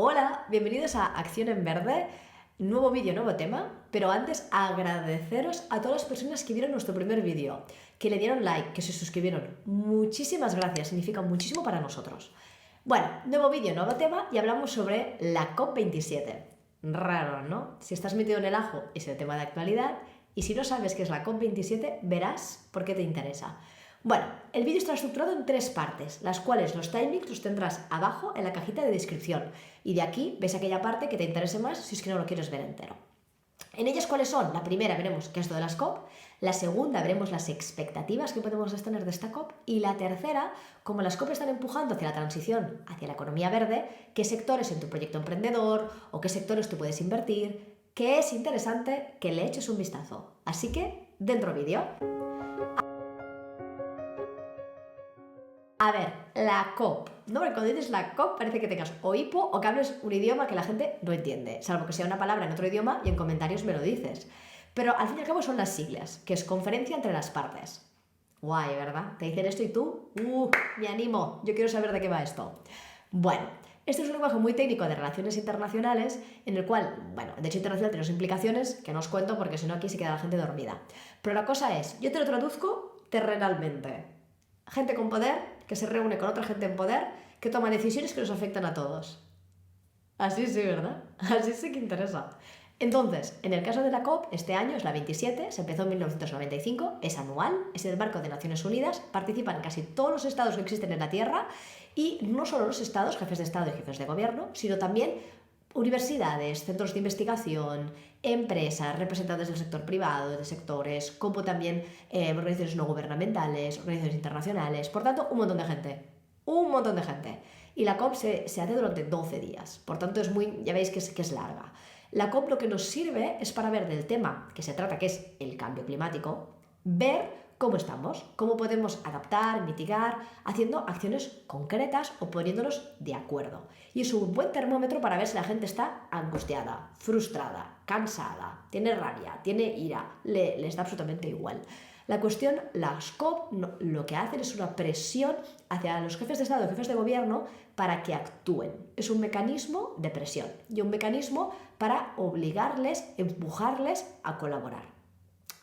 Hola, bienvenidos a Acción en Verde, nuevo vídeo, nuevo tema, pero antes agradeceros a todas las personas que vieron nuestro primer vídeo, que le dieron like, que se suscribieron. Muchísimas gracias, significa muchísimo para nosotros. Bueno, nuevo vídeo, nuevo tema y hablamos sobre la COP27. Raro, ¿no? Si estás metido en el ajo es el tema de actualidad y si no sabes qué es la COP27 verás por qué te interesa. Bueno, el vídeo está estructurado en 3 partes, las cuales los timings los tendrás abajo en la cajita de descripción y de aquí ves aquella parte que te interese más si es que no lo quieres ver entero. En ellas, ¿cuáles son? La primera veremos qué es esto de las COP, la segunda veremos las expectativas que podemos tener de esta COP y la tercera, como las COP están empujando hacia la transición, hacia la economía verde, qué sectores en tu proyecto emprendedor o qué sectores tú puedes invertir, que es interesante que le eches un vistazo. Así que, dentro vídeo. A ver, la COP. No, porque cuando dices la COP parece que tengas o hipo o que hables un idioma que la gente no entiende, salvo que sea una palabra en otro idioma y en comentarios me lo dices. Pero al fin y al cabo son las siglas, que es conferencia entre las partes. Guay, ¿verdad? Te dicen esto y tú, me animo, yo quiero saber de qué va esto. Bueno, este es un lenguaje muy técnico de relaciones internacionales, en el cual, bueno, de hecho internacional tiene sus implicaciones, que no os cuento porque si no aquí se queda la gente dormida. Pero la cosa es, yo te lo traduzco terrenalmente. Gente con poder que se reúne con otra gente en poder que toma decisiones que nos afectan a todos. Así sí, ¿verdad? Así sí que interesa. Entonces, en el caso de la COP, este año es la 27, se empezó en 1995, es anual, es en el marco de Naciones Unidas, participan casi todos los estados que existen en la Tierra y no solo los estados, jefes de estado y jefes de gobierno, sino también universidades, centros de investigación, empresas, representantes del sector privado, de sectores, como también organizaciones no gubernamentales, organizaciones internacionales, por tanto, un montón de gente. Un montón de gente. Y la COP se hace durante 12 días, por tanto es muy, ya veis que es larga. La COP lo que nos sirve es para ver del tema que se trata, que es el cambio climático, ver cómo estamos, cómo podemos adaptar, mitigar, haciendo acciones concretas o poniéndonos de acuerdo. Y es un buen termómetro para ver si la gente está angustiada, frustrada, cansada, tiene rabia, tiene ira, les da absolutamente igual. La cuestión, las COP lo que hacen es una presión hacia los jefes de Estado y jefes de gobierno para que actúen. Es un mecanismo de presión y un mecanismo para obligarles, empujarles a colaborar.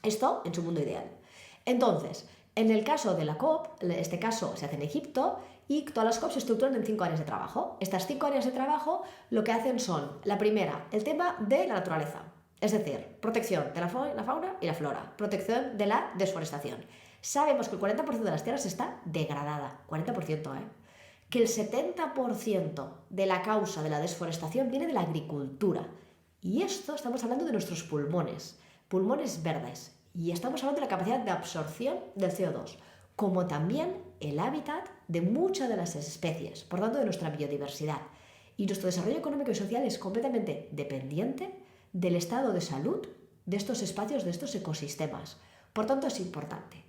Esto en su mundo ideal. Entonces, en el caso de la COP, este caso se hace en Egipto y todas las COP se estructuran en 5 áreas de trabajo. Estas 5 áreas de trabajo lo que hacen son, la primera, el tema de la naturaleza. Es decir, protección de la fauna y la flora, protección de la desforestación. Sabemos que el 40% de las tierras está degradada, 40%, que el 70% de la causa de la desforestación viene de la agricultura. Y esto estamos hablando de nuestros pulmones verdes, y estamos hablando de la capacidad de absorción del CO2, como también el hábitat de muchas de las especies, por tanto de nuestra biodiversidad. Y nuestro desarrollo económico y social es completamente dependiente del estado de salud de estos espacios, de estos ecosistemas. Por tanto, es importante.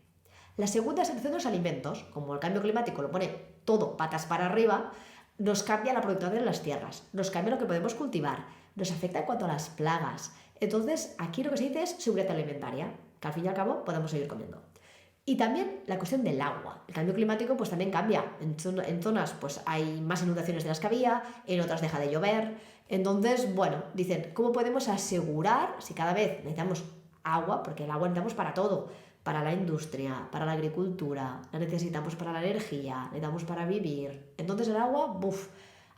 La segunda sección de los alimentos, como el cambio climático lo pone todo patas para arriba, nos cambia la productividad de las tierras, nos cambia lo que podemos cultivar, nos afecta en cuanto a las plagas. Entonces, aquí lo que se dice es seguridad alimentaria, que al fin y al cabo podemos seguir comiendo. Y también la cuestión del agua. El cambio climático pues también cambia. En zonas pues hay más inundaciones de las que había, en otras deja de llover. Entonces, bueno, dicen, ¿cómo podemos asegurar si cada vez necesitamos agua? Porque el agua necesitamos para todo. Para la industria, para la agricultura, la necesitamos para la energía, la necesitamos para vivir. Entonces el agua,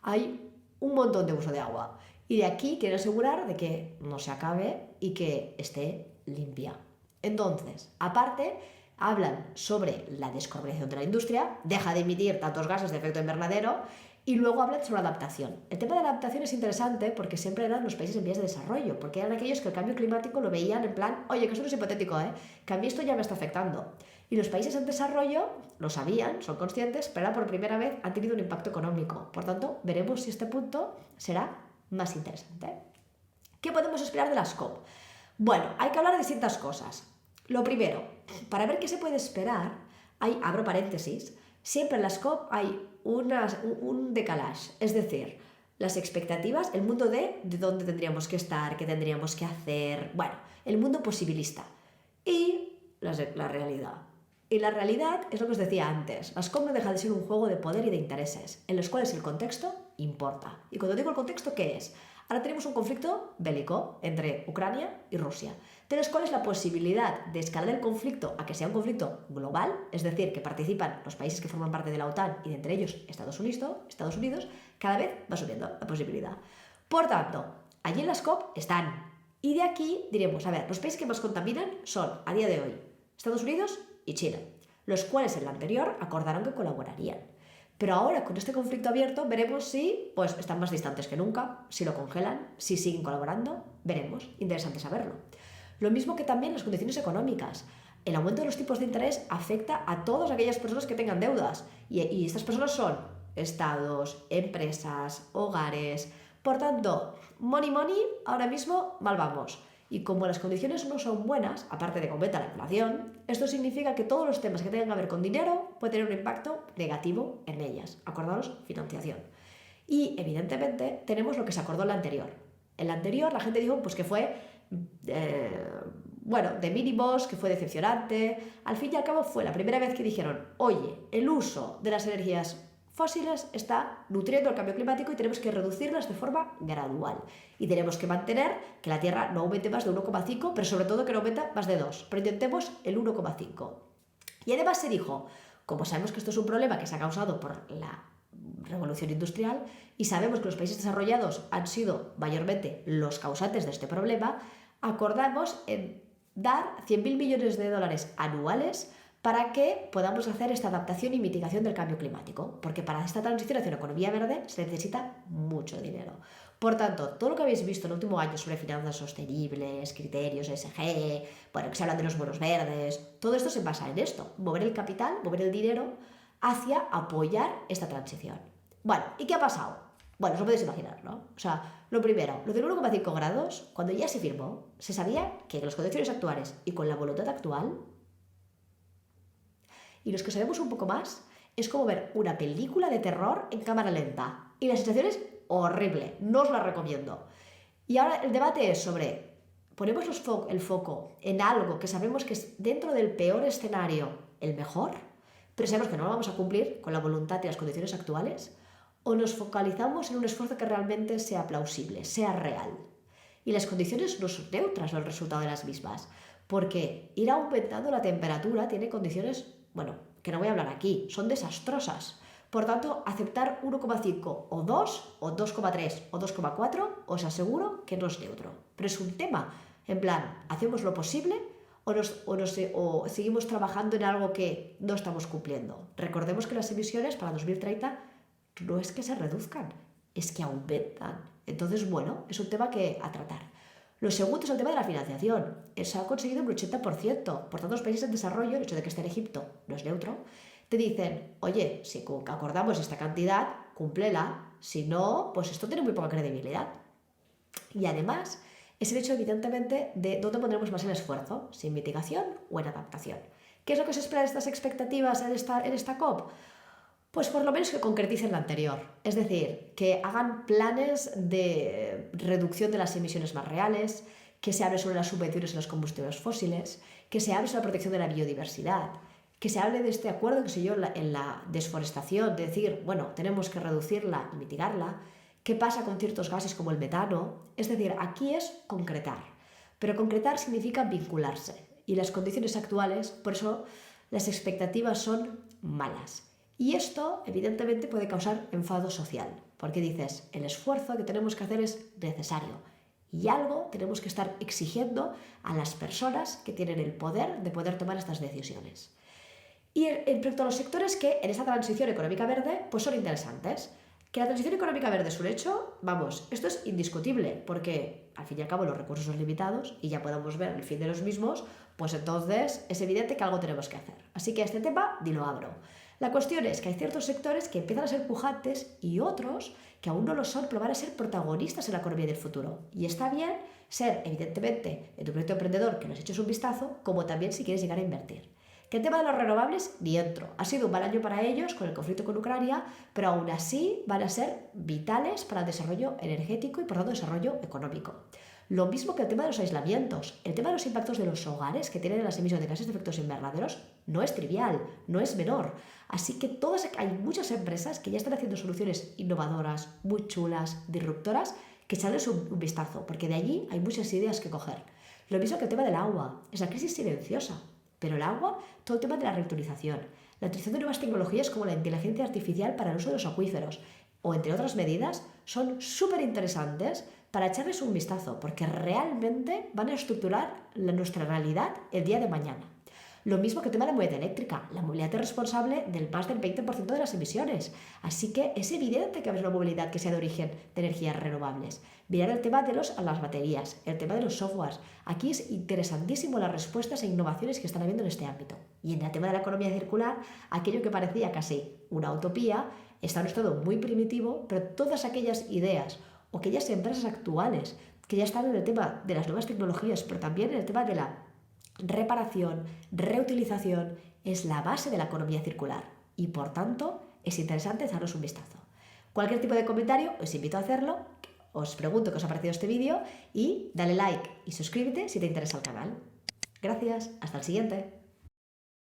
hay un montón de uso de agua. Y de aquí quiero asegurar de que no se acabe y que esté limpia. Entonces, aparte, hablan sobre la descarbonización de la industria, deja de emitir tantos gases de efecto invernadero y luego hablan sobre adaptación. El tema de la adaptación es interesante porque siempre eran los países en vías de desarrollo, porque eran aquellos que el cambio climático lo veían en plan, oye, que esto no es hipotético, que a mí esto ya me está afectando. Y los países en desarrollo lo sabían, son conscientes, pero ahora por primera vez han tenido un impacto económico. Por tanto, veremos si este punto será más interesante. ¿Qué podemos esperar de las COP? Bueno, hay que hablar de distintas cosas. Lo primero, para ver qué se puede esperar, abro paréntesis, siempre en las COP hay un decalage, es decir, las expectativas, el mundo de dónde tendríamos que estar, qué tendríamos que hacer, bueno, el mundo posibilista y la realidad. Y la realidad es lo que os decía antes, las COP no deja de ser un juego de poder y de intereses, en los cuales el contexto importa. Y cuando digo el contexto, ¿qué es? Ahora tenemos un conflicto bélico entre Ucrania y Rusia, de los cuales la posibilidad de escalar el conflicto a que sea un conflicto global, es decir, que participan los países que forman parte de la OTAN y entre ellos Estados Unidos, cada vez va subiendo la posibilidad. Por tanto, allí en las COP están. Y de aquí diremos, a ver, los países que más contaminan son, a día de hoy, Estados Unidos y China, los cuales en la anterior acordaron que colaborarían. Pero ahora, con este conflicto abierto, veremos si pues, están más distantes que nunca, si lo congelan, si siguen colaborando, veremos. Interesante saberlo. Lo mismo que también las condiciones económicas. El aumento de los tipos de interés afecta a todas aquellas personas que tengan deudas. Y estas personas son estados, empresas, hogares. Por tanto, money, ahora mismo mal vamos. Y como las condiciones no son buenas, aparte de que aumenta la inflación, esto significa que todos los temas que tengan que ver con dinero pueden tener un impacto negativo en ellas. Acordaros, financiación. Y evidentemente tenemos lo que se acordó en la anterior. En la anterior la gente dijo pues, que fue de mínimos, que fue decepcionante. Al fin y al cabo fue la primera vez que dijeron, oye, el uso de las energías fósiles está nutriendo el cambio climático y tenemos que reducirlas de forma gradual. Y tenemos que mantener que la Tierra no aumente más de 1,5, pero sobre todo que no aumente más de 2. Pero intentemos el 1,5. Y además se dijo, como sabemos que esto es un problema que se ha causado por la revolución industrial y sabemos que los países desarrollados han sido mayormente los causantes de este problema, acordamos en dar 100.000 millones de dólares anuales para que podamos hacer esta adaptación y mitigación del cambio climático, porque para esta transición hacia una economía verde se necesita mucho dinero. Por tanto, todo lo que habéis visto en el último año sobre finanzas sostenibles, criterios ESG, que se hablan de los bonos verdes, todo esto se basa en esto, mover el capital, mover el dinero hacia apoyar esta transición. Bueno, ¿y qué ha pasado? Bueno, os lo podéis imaginar, ¿no? O sea, lo primero, lo del 1,5 grados, cuando ya se firmó, se sabía que en las condiciones actuales y con la voluntad actual. Y los que sabemos un poco más, es como ver una película de terror en cámara lenta. Y la sensación es horrible, no os la recomiendo. Y ahora el debate es sobre, ponemos el foco en algo que sabemos que es dentro del peor escenario el mejor, pero sabemos que no lo vamos a cumplir con la voluntad y las condiciones actuales, o nos focalizamos en un esfuerzo que realmente sea plausible, sea real. Y las condiciones no son neutras el resultado de las mismas, porque ir aumentando la temperatura tiene condiciones que no voy a hablar aquí, son desastrosas. Por tanto, aceptar 1,5 o 2 o 2,3 o 2,4 os aseguro que no es neutro. Pero es un tema, en plan, ¿hacemos lo posible o seguimos trabajando en algo que no estamos cumpliendo? Recordemos que las emisiones para 2030 no es que se reduzcan, es que aumentan. Entonces, es un tema que a tratar. Lo segundo es el tema de la financiación. Se ha conseguido un 80%. Por tanto, los países en desarrollo, el hecho de que esté en Egipto no es neutro, te dicen, oye, si acordamos esta cantidad, cúmplela. Si no, pues esto tiene muy poca credibilidad. Y además, es el hecho, evidentemente, de dónde pondremos más el esfuerzo, si en mitigación o en adaptación. ¿Qué es lo que se espera de estas expectativas en esta COP? Pues por lo menos que concreticen la anterior, es decir, que hagan planes de reducción de las emisiones más reales, que se hable sobre las subvenciones a los combustibles fósiles, que se hable sobre la protección de la biodiversidad, que se hable de este acuerdo, en la desforestación, de decir, tenemos que reducirla y mitigarla, qué pasa con ciertos gases como el metano, es decir, aquí es concretar, pero concretar significa vincularse y las condiciones actuales, por eso las expectativas son malas. Y esto, evidentemente, puede causar enfado social, porque dices, el esfuerzo que tenemos que hacer es necesario y algo tenemos que estar exigiendo a las personas que tienen el poder de poder tomar estas decisiones. Y respecto a los sectores que en esta transición económica verde pues son interesantes, que la transición económica verde es un hecho, esto es indiscutible, porque al fin y al cabo los recursos son limitados y ya podemos ver el fin de los mismos, pues entonces es evidente que algo tenemos que hacer. Así que este tema ni lo abro. La cuestión es que hay ciertos sectores que empiezan a ser pujantes y otros que aún no lo son, pero van a ser protagonistas en la economía del futuro. Y está bien ser, evidentemente, en tu proyecto emprendedor que nos eches un vistazo, como también si quieres llegar a invertir. Que el tema de los renovables, ni entro. Ha sido un mal año para ellos con el conflicto con Ucrania, pero aún así van a ser vitales para el desarrollo energético y por tanto desarrollo económico. Lo mismo que el tema de los aislamientos, el tema de los impactos de los hogares que tienen las emisiones de gases de efectos invernaderos no es trivial, no es menor. Así que hay muchas empresas que ya están haciendo soluciones innovadoras, muy chulas, disruptoras, que echarles un vistazo, porque de allí hay muchas ideas que coger. Lo mismo que el tema del agua, es la crisis silenciosa, pero el agua, todo el tema de la reutilización, la utilización de nuevas tecnologías como la inteligencia artificial para el uso de los acuíferos, o entre otras medidas, son súper interesantes para echarles un vistazo, porque realmente van a estructurar nuestra realidad el día de mañana. Lo mismo que el tema de la movilidad eléctrica. La movilidad es responsable del más del 20% de las emisiones. Así que es evidente que haber una movilidad que sea de origen de energías renovables. Mirar el tema de las baterías, el tema de los softwares. Aquí es interesantísimo las respuestas e innovaciones que están habiendo en este ámbito. Y en el tema de la economía circular, aquello que parecía casi una utopía está en un estado muy primitivo, pero todas aquellas ideas o aquellas empresas actuales que ya están en el tema de las nuevas tecnologías, pero también en el tema de la reparación, reutilización, es la base de la economía circular y por tanto es interesante echarnos un vistazo. Cualquier tipo de comentario os invito a hacerlo, os pregunto qué os ha parecido este vídeo y dale like y suscríbete si te interesa el canal. Gracias, hasta el siguiente.